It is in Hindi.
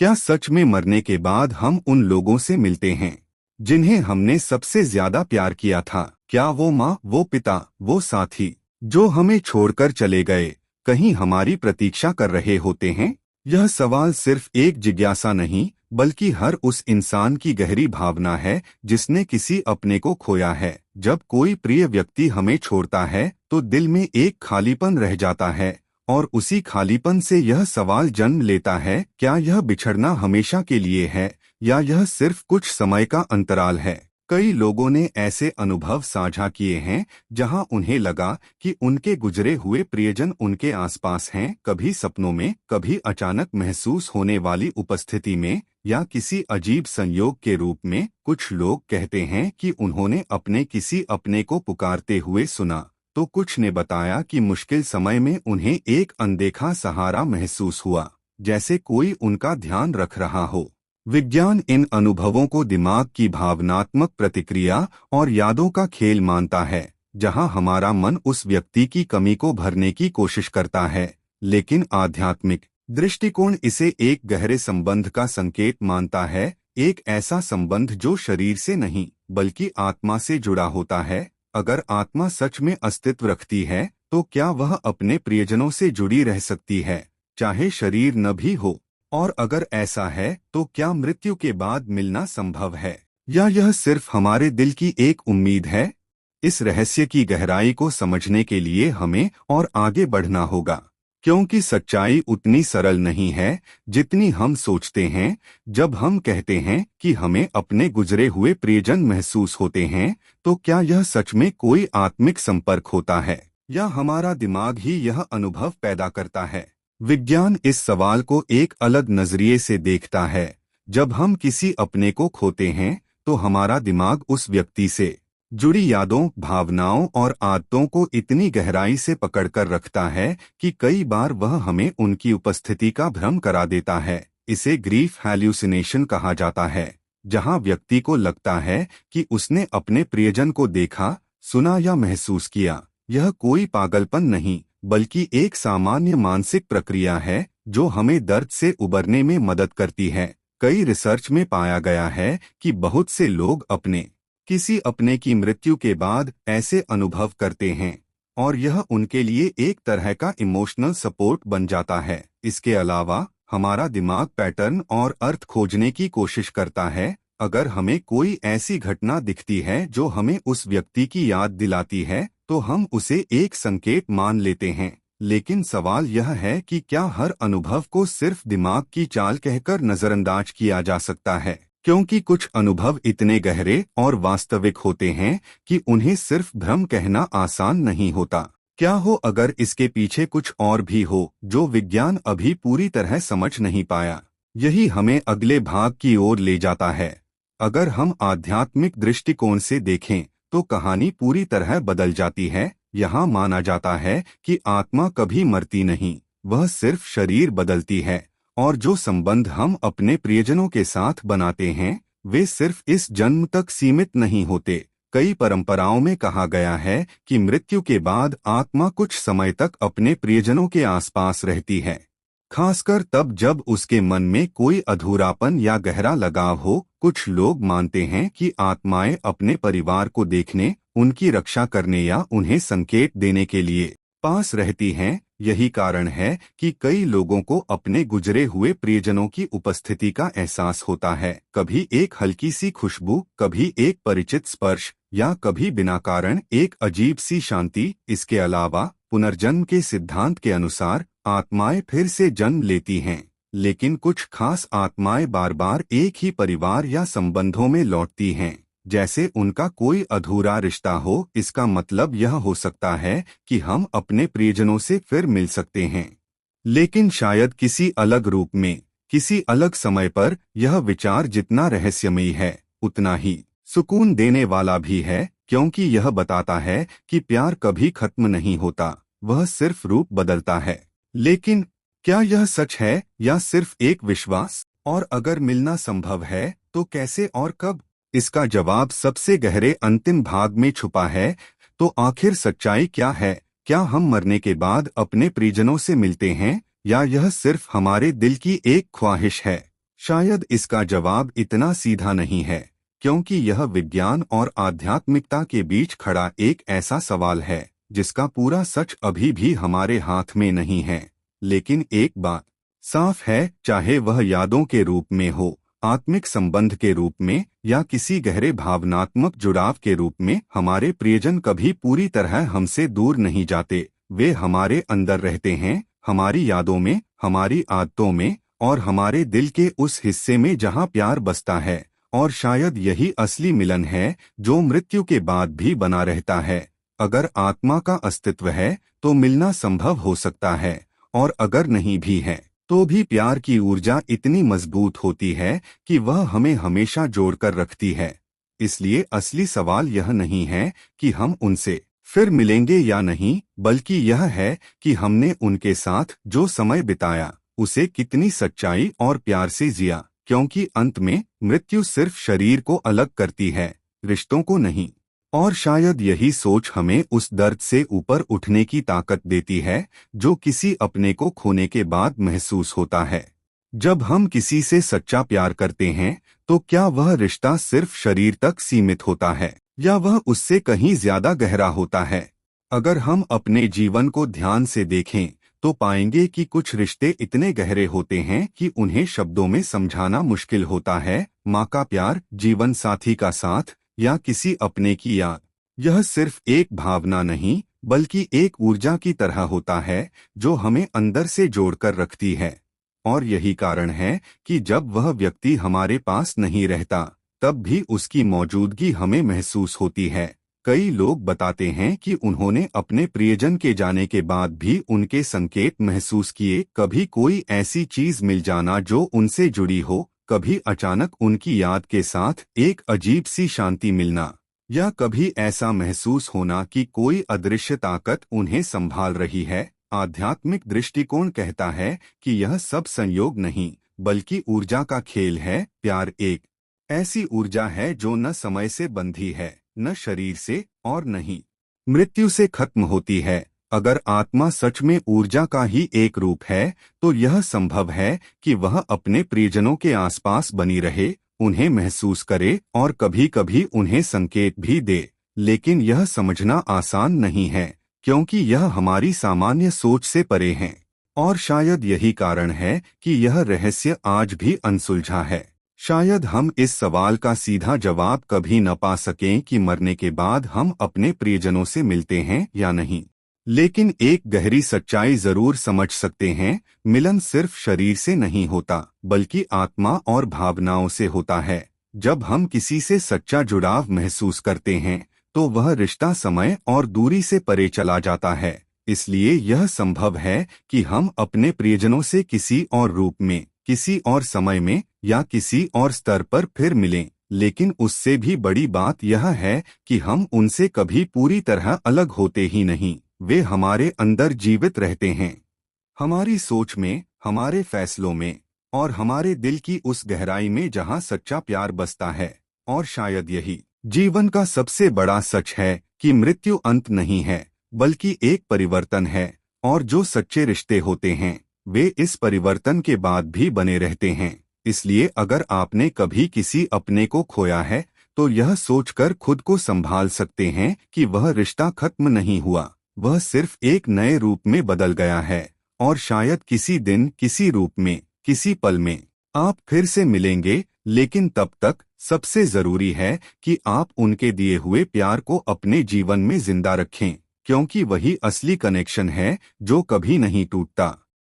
क्या सच में मरने के बाद हम उन लोगों से मिलते हैं जिन्हें हमने सबसे ज्यादा प्यार किया था? क्या वो माँ, वो पिता, वो साथी जो हमें छोड़कर चले गए, कहीं हमारी प्रतीक्षा कर रहे होते हैं? यह सवाल सिर्फ एक जिज्ञासा नहीं, बल्कि हर उस इंसान की गहरी भावना है जिसने किसी अपने को खोया है। जब कोई प्रिय व्यक्ति हमें छोड़ता है तो दिल में एक खालीपन रह जाता है, और उसी खालीपन से यह सवाल जन्म लेता है, क्या यह बिछड़ना हमेशा के लिए है या यह सिर्फ कुछ समय का अंतराल है? कई लोगों ने ऐसे अनुभव साझा किए हैं जहां उन्हें लगा कि उनके गुजरे हुए प्रियजन उनके आसपास हैं, कभी सपनों में, कभी अचानक महसूस होने वाली उपस्थिति में, या किसी अजीब संयोग के रूप में। कुछ लोग कहते हैं कि उन्होंने अपने किसी अपने को पुकारते हुए सुना, तो कुछ ने बताया कि मुश्किल समय में उन्हें एक अनदेखा सहारा महसूस हुआ, जैसे कोई उनका ध्यान रख रहा हो। विज्ञान इन अनुभवों को दिमाग की भावनात्मक प्रतिक्रिया और यादों का खेल मानता है, जहां हमारा मन उस व्यक्ति की कमी को भरने की कोशिश करता है। लेकिन आध्यात्मिक दृष्टिकोण इसे एक गहरे संबंध का संकेत मानता है, एक ऐसा संबंध जो शरीर से नहीं बल्कि आत्मा से जुड़ा होता है। अगर आत्मा सच में अस्तित्व रखती है तो क्या वह अपने प्रियजनों से जुड़ी रह सकती है, चाहे शरीर न भी हो? और अगर ऐसा है तो क्या मृत्यु के बाद मिलना संभव है, या यह सिर्फ हमारे दिल की एक उम्मीद है? इस रहस्य की गहराई को समझने के लिए हमें और आगे बढ़ना होगा, क्योंकि सच्चाई उतनी सरल नहीं है जितनी हम सोचते हैं। जब हम कहते हैं कि हमें अपने गुजरे हुए प्रियजन महसूस होते हैं, तो क्या यह सच में कोई आत्मिक संपर्क होता है, या हमारा दिमाग ही यह अनुभव पैदा करता है? विज्ञान इस सवाल को एक अलग नजरिए से देखता है। जब हम किसी अपने को खोते हैं तो हमारा दिमाग उस व्यक्ति से जुड़ी यादों, भावनाओं और आदतों को इतनी गहराई से पकड़कर रखता है कि कई बार वह हमें उनकी उपस्थिति का भ्रम करा देता है। इसे ग्रीफ हैल्यूसिनेशन कहा जाता है, जहां व्यक्ति को लगता है कि उसने अपने प्रियजन को देखा, सुना या महसूस किया। यह कोई पागलपन नहीं, बल्कि एक सामान्य मानसिक प्रक्रिया है जो हमें दर्द से उबरने में मदद करती है। कई रिसर्च में पाया गया है कि बहुत से लोग किसी अपने की मृत्यु के बाद ऐसे अनुभव करते हैं, और यह उनके लिए एक तरह का इमोशनल सपोर्ट बन जाता है। इसके अलावा हमारा दिमाग पैटर्न और अर्थ खोजने की कोशिश करता है। अगर हमें कोई ऐसी घटना दिखती है जो हमें उस व्यक्ति की याद दिलाती है, तो हम उसे एक संकेत मान लेते हैं। लेकिन सवाल यह है कि क्या हर अनुभव को सिर्फ दिमाग की चाल कहकर नजरअंदाज किया जा सकता है, क्योंकि कुछ अनुभव इतने गहरे और वास्तविक होते हैं कि उन्हें सिर्फ भ्रम कहना आसान नहीं होता। क्या हो अगर इसके पीछे कुछ और भी हो जो विज्ञान अभी पूरी तरह समझ नहीं पाया? यही हमें अगले भाग की ओर ले जाता है। अगर हम आध्यात्मिक दृष्टिकोण से देखें तो कहानी पूरी तरह बदल जाती है। यहाँ माना जाता है कि आत्मा कभी मरती नहीं, वह सिर्फ शरीर बदलती है, और जो संबंध हम अपने प्रियजनों के साथ बनाते हैं वे सिर्फ इस जन्म तक सीमित नहीं होते। कई परंपराओं में कहा गया है कि मृत्यु के बाद आत्मा कुछ समय तक अपने प्रियजनों के आसपास रहती है, खासकर तब जब उसके मन में कोई अधूरापन या गहरा लगाव हो। कुछ लोग मानते हैं कि आत्माएं अपने परिवार को देखने, उनकी रक्षा करने या उन्हें संकेत देने के लिए पास रहती हैं। यही कारण है कि कई लोगों को अपने गुजरे हुए प्रियजनों की उपस्थिति का एहसास होता है, कभी एक हल्की सी खुशबू, कभी एक परिचित स्पर्श, या कभी बिना कारण एक अजीब सी शांति। इसके अलावा पुनर्जन्म के सिद्धांत के अनुसार आत्माएं फिर से जन्म लेती हैं, लेकिन कुछ खास आत्माएं बार बार एक ही परिवार या संबंधों में लौटती हैं, जैसे उनका कोई अधूरा रिश्ता हो। इसका मतलब यह हो सकता है कि हम अपने प्रियजनों से फिर मिल सकते हैं, लेकिन शायद किसी अलग रूप में, किसी अलग समय पर। यह विचार जितना रहस्यमयी है उतना ही सुकून देने वाला भी है, क्योंकि यह बताता है कि प्यार कभी खत्म नहीं होता, वह सिर्फ रूप बदलता है। लेकिन क्या यह सच है या सिर्फ एक विश्वास? और अगर मिलना संभव है तो कैसे और कब? इसका जवाब सबसे गहरे अंतिम भाग में छुपा है। तो आखिर सच्चाई क्या है? क्या हम मरने के बाद अपने प्रियजनों से मिलते हैं, या यह सिर्फ हमारे दिल की एक ख्वाहिश है? शायद इसका जवाब इतना सीधा नहीं है, क्योंकि यह विज्ञान और आध्यात्मिकता के बीच खड़ा एक ऐसा सवाल है जिसका पूरा सच अभी भी हमारे हाथ में नहीं है। लेकिन एक बात साफ है, चाहे वह यादों के रूप में हो, आत्मिक संबंध के रूप में या किसी गहरे भावनात्मक जुड़ाव के रूप में, हमारे प्रियजन कभी पूरी तरह हमसे दूर नहीं जाते। वे हमारे अंदर रहते हैं, हमारी यादों में, हमारी आदतों में और हमारे दिल के उस हिस्से में जहां प्यार बसता है। और शायद यही असली मिलन है जो मृत्यु के बाद भी बना रहता है। अगर आत्मा का अस्तित्व है तो मिलना संभव हो सकता है, और अगर नहीं भी है तो भी प्यार की ऊर्जा इतनी मजबूत होती है कि वह हमें हमेशा जोड़कर रखती है। इसलिए असली सवाल यह नहीं है कि हम उनसे फिर मिलेंगे या नहीं, बल्कि यह है कि हमने उनके साथ जो समय बिताया उसे कितनी सच्चाई और प्यार से जिया। क्योंकि अंत में मृत्यु सिर्फ शरीर को अलग करती है, रिश्तों को नहीं। और शायद यही सोच हमें उस दर्द से ऊपर उठने की ताकत देती है जो किसी अपने को खोने के बाद महसूस होता है। जब हम किसी से सच्चा प्यार करते हैं तो क्या वह रिश्ता सिर्फ शरीर तक सीमित होता है या वह उससे कहीं ज्यादा गहरा होता है? अगर हम अपने जीवन को ध्यान से देखें तो पाएंगे कि कुछ रिश्ते इतने गहरे होते हैं कि उन्हें शब्दों में समझाना मुश्किल होता है। माँ का प्यार, जीवन साथी का साथ या किसी अपने की याद, यह सिर्फ एक भावना नहीं बल्कि एक ऊर्जा की तरह होता है जो हमें अंदर से जोड़कर रखती है। और यही कारण है कि जब वह व्यक्ति हमारे पास नहीं रहता तब भी उसकी मौजूदगी हमें महसूस होती है। कई लोग बताते हैं कि उन्होंने अपने प्रियजन के जाने के बाद भी उनके संकेत महसूस किए। कभी कोई ऐसी चीज मिल जाना जो उनसे जुड़ी हो, कभी अचानक उनकी याद के साथ एक अजीब सी शांति मिलना, या कभी ऐसा महसूस होना कि कोई अदृश्य ताकत उन्हें संभाल रही है। आध्यात्मिक दृष्टिकोण कहता है कि यह सब संयोग नहीं बल्कि ऊर्जा का खेल है। प्यार एक ऐसी ऊर्जा है जो न समय से बंधी है, न शरीर से और न ही मृत्यु से खत्म होती है। अगर आत्मा सच में ऊर्जा का ही एक रूप है तो यह संभव है कि वह अपने प्रियजनों के आसपास बनी रहे, उन्हें महसूस करे और कभी-कभी उन्हें संकेत भी दे। लेकिन यह समझना आसान नहीं है क्योंकि यह हमारी सामान्य सोच से परे है। और शायद यही कारण है कि यह रहस्य आज भी अनसुलझा है। शायद हम इस सवाल का सीधा जवाब कभी न पा सकें कि मरने के बाद हम अपने प्रियजनों से मिलते हैं या नहीं। लेकिन एक गहरी सच्चाई जरूर समझ सकते हैं, मिलन सिर्फ शरीर से नहीं होता बल्कि आत्मा और भावनाओं से होता है। जब हम किसी से सच्चा जुड़ाव महसूस करते हैं तो वह रिश्ता समय और दूरी से परे चला जाता है। इसलिए यह संभव है कि हम अपने प्रियजनों से किसी और रूप में, किसी और समय में या किसी और स्तर पर फिर मिलें। लेकिन उससे भी बड़ी बात यह है कि हम उनसे कभी पूरी तरह अलग होते ही नहीं। वे हमारे अंदर जीवित रहते हैं, हमारी सोच में, हमारे फैसलों में और हमारे दिल की उस गहराई में जहां सच्चा प्यार बसता है। और शायद यही जीवन का सबसे बड़ा सच है कि मृत्यु अंत नहीं है बल्कि एक परिवर्तन है, और जो सच्चे रिश्ते होते हैं वे इस परिवर्तन के बाद भी बने रहते हैं। इसलिए अगर आपने कभी किसी अपने को खोया है तो यह सोचकर खुद को संभाल सकते हैं कि वह रिश्ता खत्म नहीं हुआ, वह सिर्फ एक नए रूप में बदल गया है। और शायद किसी दिन, किसी रूप में, किसी पल में आप फिर से मिलेंगे। लेकिन तब तक सबसे जरूरी है कि आप उनके दिए हुए प्यार को अपने जीवन में जिंदा रखें, क्योंकि वही असली कनेक्शन है जो कभी नहीं टूटता।